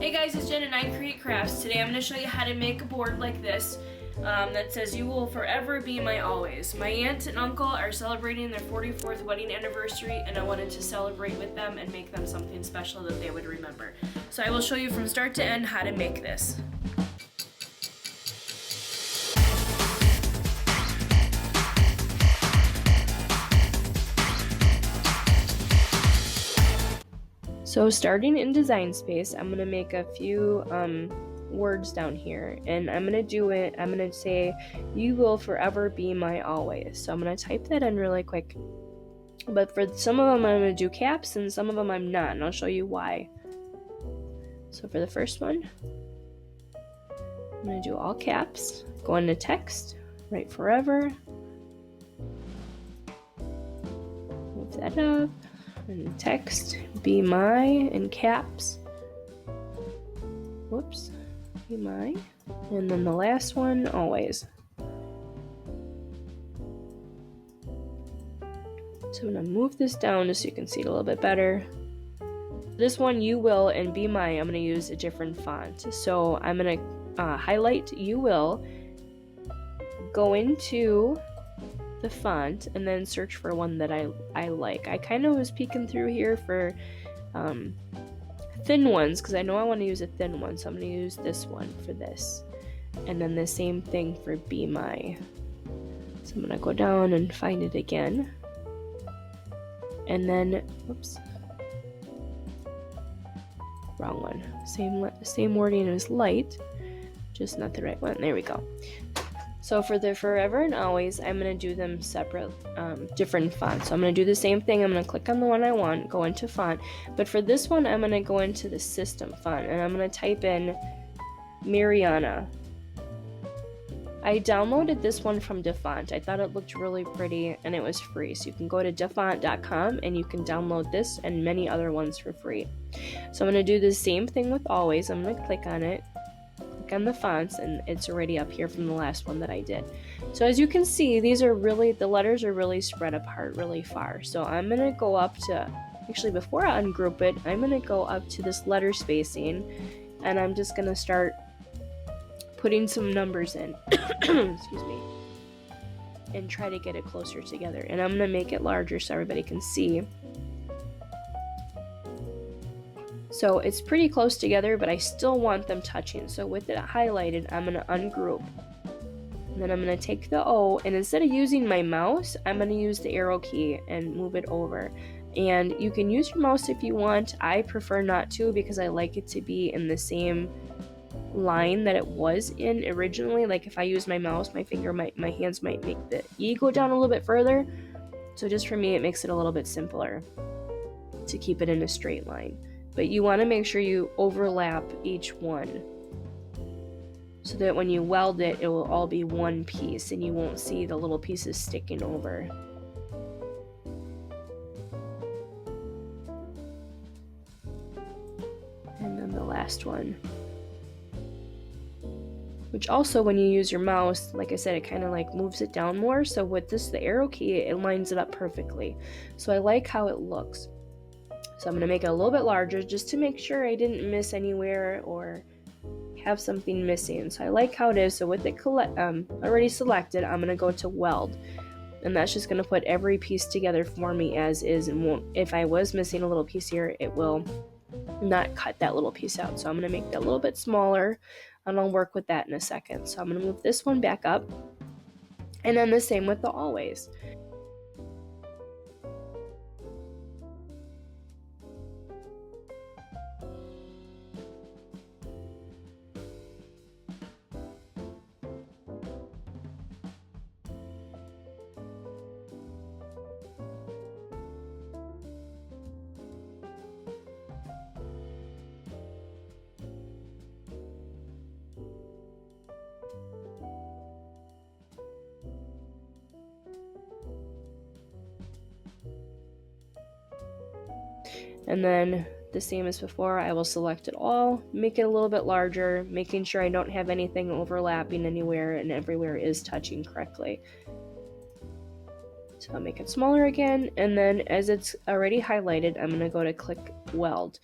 Hey guys, it's Jen and I create crafts. Today I'm going to show you how to make a board like this that says, "You will forever be my always." My aunt and uncle are celebrating their 44th wedding anniversary, and I wanted to celebrate with them and make them something special that they would remember. So I will show you from start to end how to make this. So starting in design space, I'm going to make a few words down here, and I'm going to say, "You will forever be my always." So I'm going to type that in really quick. But for some of them I'm going to do caps, and some of them I'm not, and I'll show you why. So for the first one, I'm going to do all caps, go into text, write forever, move that up. And text, be my, in caps. Whoops, be my. And then the last one, always. So I'm going to move this down just so you can see it a little bit better. This one, you will, and be my, I'm going to use a different font. So I'm going to highlight you will, go into the font, and then search for one that I like. I kind of was peeking through here for thin ones because I know I want to use a thin one, so I'm going to use this one for this, and then the same thing for be my. So I'm going to go down and find it again, and then whoops, wrong one. Same wording as light, just not the right one. There we go. So for the forever and always, I'm going to do them separate, different fonts. So I'm going to do the same thing. I'm going to click on the one I want, go into font. But for this one, I'm going to go into the system font, and I'm going to type in Mariana. I downloaded this one from DaFont. I thought it looked really pretty, and it was free. So you can go to dafont.com, and you can download this and many other ones for free. So I'm going to do the same thing with always. I'm going to click on it. On the fonts, and it's already up here from the last one that I did. So as you can see, the letters are really spread apart really far. So I'm going to go up to, actually before I ungroup it, I'm going to go up to this letter spacing, and I'm just going to start putting some numbers in, excuse me, and try to get it closer together. And I'm going to make it larger so everybody can see. So it's pretty close together, but I still want them touching. So with it highlighted, I'm going to ungroup. And then I'm going to take the O, and instead of using my mouse, I'm going to use the arrow key and move it over. And you can use your mouse if you want. I prefer not to because I like it to be in the same line that it was in originally. Like if I use my mouse, my hands might make the E go down a little bit further. So just for me, it makes it a little bit simpler to keep it in a straight line. But you want to make sure you overlap each one so that when you weld it, it will all be one piece and you won't see the little pieces sticking over. And then the last one. Which also, when you use your mouse, like I said, it kind of like moves it down more. So with this, the arrow key, it lines it up perfectly. So I like how it looks. So I'm going to make it a little bit larger just to make sure I didn't miss anywhere or have something missing. So I like how it is. So with it already selected, I'm going to go to weld. And that's just going to put every piece together for me as is. And if I was missing a little piece here, it will not cut that little piece out. So I'm going to make that a little bit smaller, and I'll work with that in a second. So I'm going to move this one back up. And then the same with the always. And then the same as before, I will select it all, make it a little bit larger, making sure I don't have anything overlapping anywhere and everywhere is touching correctly. So I'll make it smaller again, and then as it's already highlighted, I'm going to go to click weld.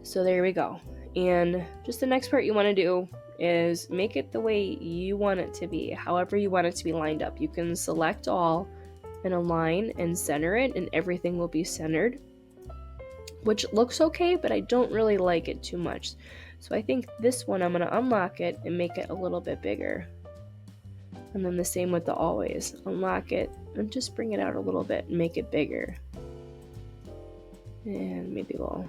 So there we go. And just the next part you want to do is make it the way you want it to be, however you want it to be lined up. You can select all and align and center it, and everything will be centered, which looks okay, but I don't really like it too much. So I think this one, I'm going to unlock it and make it a little bit bigger. And then the same with the always. Unlock it and just bring it out a little bit and make it bigger. And maybe we'll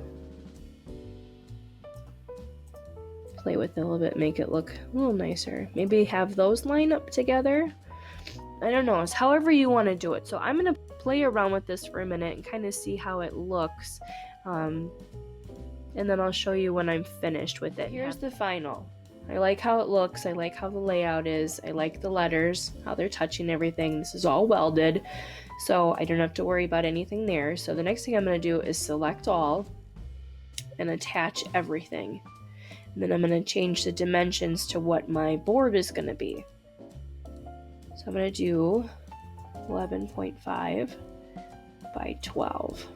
play with it a little bit, make it look a little nicer. Maybe have those line up together. I don't know. It's however you want to do it. So I'm going to play around with this for a minute and kind of see how it looks. And then I'll show you when I'm finished with it. Here's the final. I like how it looks. I like how the layout is. I like the letters, how they're touching everything. This is all welded, so I don't have to worry about anything there. So the next thing I'm going to do is select all and attach everything. And then I'm going to change the dimensions to what my board is going to be. So I'm going to do 11.5 by 12.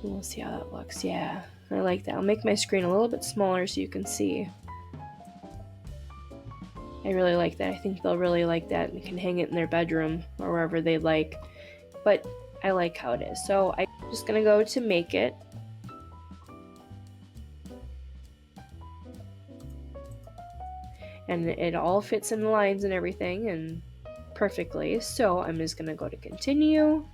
We'll see how that looks. Yeah, I like that. I'll make my screen a little bit smaller so you can see. I really like that. I think they'll really like that. They can hang it in their bedroom or wherever they like. But I like how it is. So I'm just going to go to make it. And it all fits in the lines and everything and perfectly. So I'm just going to go to continue.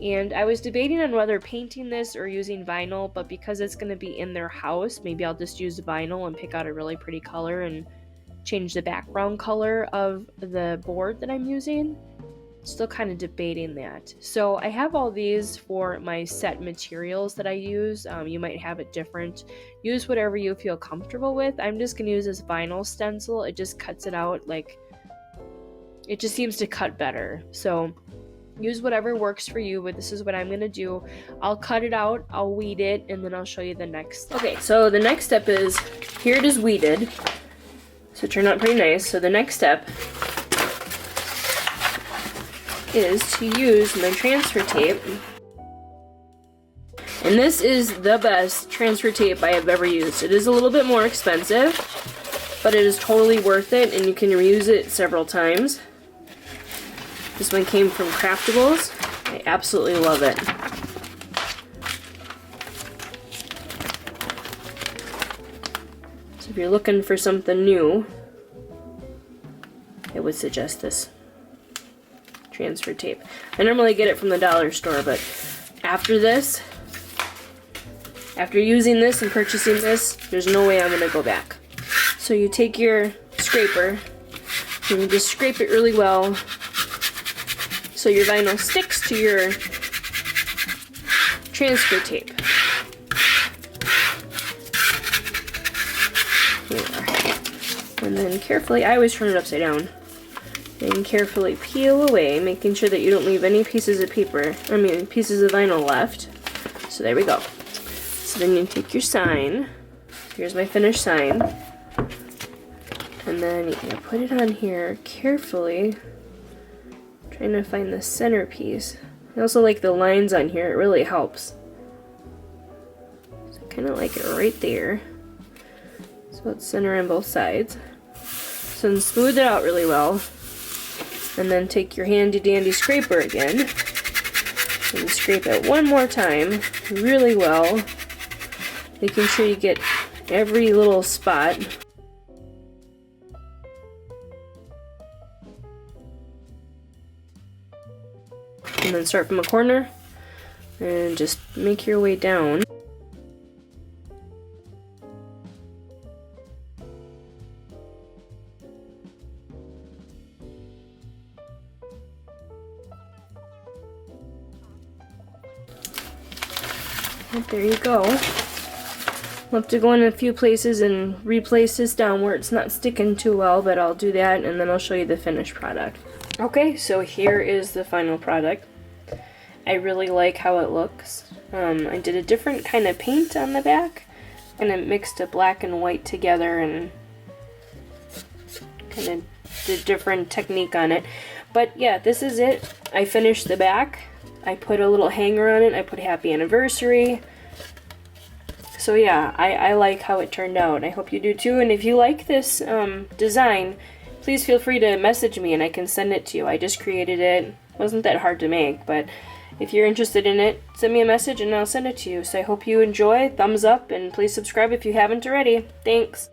And I was debating on whether painting this or using vinyl, but because it's going to be in their house, maybe I'll just use vinyl and pick out a really pretty color and change the background color of the board that I'm using. Still kind of debating that. So I have all these for my set materials that I use. You might have it different. Use whatever you feel comfortable with. I'm just going to use this vinyl stencil. It just cuts it out, like, it just seems to cut better. So use whatever works for you, but this is what I'm going to do. I'll cut it out, I'll weed it, and then I'll show you the next. Okay, so the next step is, here it is weeded. So it turned out pretty nice. So the next step is to use my transfer tape. And this is the best transfer tape I have ever used. It is a little bit more expensive, but it is totally worth it, and you can reuse it several times. This one came from Craftables. I absolutely love it. So if you're looking for something new, I would suggest this transfer tape. I normally get it from the dollar store, but after this, after using this and purchasing this, there's no way I'm going to go back. So you take your scraper and you just scrape it really well so your vinyl sticks to your transfer tape. There. And then carefully, I always turn it upside down, and carefully peel away, making sure that you don't leave any pieces of pieces of vinyl left. So there we go. So then you take your sign. Here's my finished sign. And then you put it on here carefully. Trying to find the centerpiece. I also like the lines on here, it really helps. So I kind of like it right there. So it's center on both sides. So then smooth it out really well. And then take your handy dandy scraper again. And scrape it one more time really well. Making sure you get every little spot. And then start from a corner and just make your way down. And there you go. I'll have to go in a few places and replace this down where it's not sticking too well, but I'll do that and then I'll show you the finished product. Okay, so here is the final product. I really like how it looks. I did a different kind of paint on the back, and I mixed a black and white together and kind of did a different technique on it. But yeah, this is it. I finished the back. I put a little hanger on it. I put happy anniversary. So yeah, I like how it turned out. I hope you do too, and if you like this design, please feel free to message me and I can send it to you. I just created it. It wasn't that hard to make, but if you're interested in it, send me a message and I'll send it to you. So I hope you enjoy. Thumbs up, and please subscribe if you haven't already. Thanks!